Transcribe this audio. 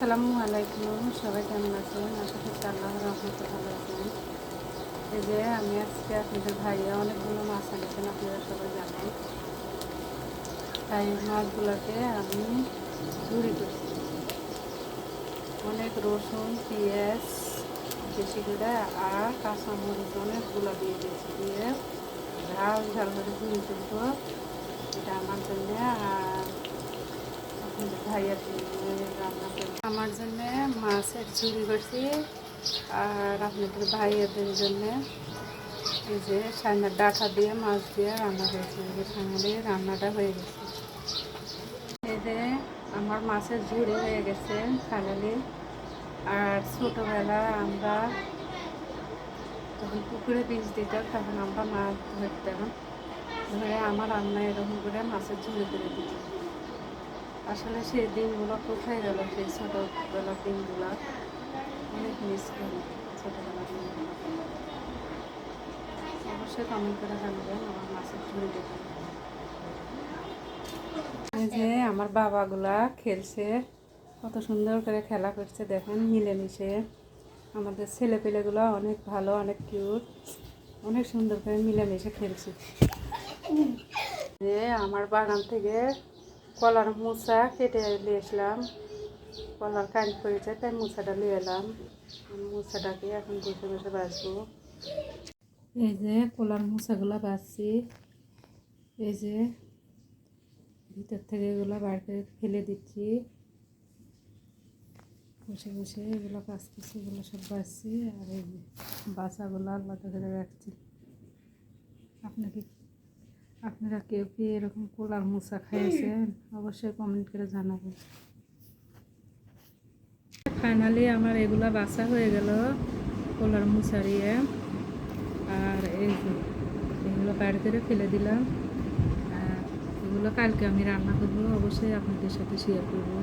আসসালামু আলাইকুম, সবাই কেমন আছেন? আশা করছি আল্লাহর রহমতে ভালো আছেন। এই যে আমি আজকে আপনাদের ভাইয়া অনেকগুলো মাছ আনিয়েছেন, আপনারা সবাই জানেন। তাই মাছগুলোকে আমি ঝুরি করছি। অনেক রসুন, পেঁয়াজ বেশি করে আর কাঁচামরিচ অনেকগুলো দিয়ে দিয়েছি, দিয়ে ঝাল ঝাল করে ঝুরি করবো। এটা আমার জন্যে আর আপনাদের ভাইয়ার জন্য রান্না করি। আমার জন্য মাছের ঝুরি করছি আর আপনাদের ভাইয়াদের জন্য এই যে সামনের ডাঁটা দিয়ে মাছ দিয়ে রান্না করেছি। ফাইনালি রান্নাটা হয়ে গেছে। এই যে আমার মাছের ঝুড়ি হয়ে গেছে ফাইনালি। আর ছোটোবেলা আমরা যখন পুকুরে বীজ দিতাম তখন আমরা মাছ ধরতাম, ধরে আমার আম্মা এরকম করে মাছের ঝুড়ি করে দিত। আসলে সেই দিনগুলো কোথায় গেল, সেই ছোটোবেলার দিনগুলো অনেক মিস করি। ছোটোবেলার দিনগুলো অবশ্যই কমেন্ট করে জানাবেন আমার মাছের ঝুড়ি দেখে। এই যে আমার বাবাগুলা খেলছে, কত সুন্দর করে খেলা করছে দেখেন মিলেমিশে। আমাদের ছেলেপেলেগুলো অনেক ভালো, অনেক কিউট, অনেক সুন্দর করে মিলেমিশে খেলছে। যে আমার বাগান থেকে কলার মোচা কেটে নিয়ে আসলাম, কলার কান করেছে তাই মোচাটা নিয়ে এলাম। মোচাটাকে এখন বসে বসে বাছবো। এই যে কলার মোচাগুলো বাছছি, এই যে ভিতর থেকে এগুলো বার করে ফেলে দিচ্ছি, বসে বসে এগুলো বাছতেছি, এগুলো সব বাছছি। আর এই যে বাছাগুলো আলাদা করে রাখছি। আপনারা কেউ কি এরকম কলার মোচা খাইয়েছেন? অবশ্যই কমেন্ট করে জানাবেন। ফাইনালি আমার এগুলা বাছা হয়ে গেল কলার মোচা দিয়ে। আর এই যে এগুলো বাইরে করে ফেলে দিলাম। আর এগুলো কালকে আমি রান্না করবো, অবশ্যই আপনাদের সাথে শেয়ার করবো।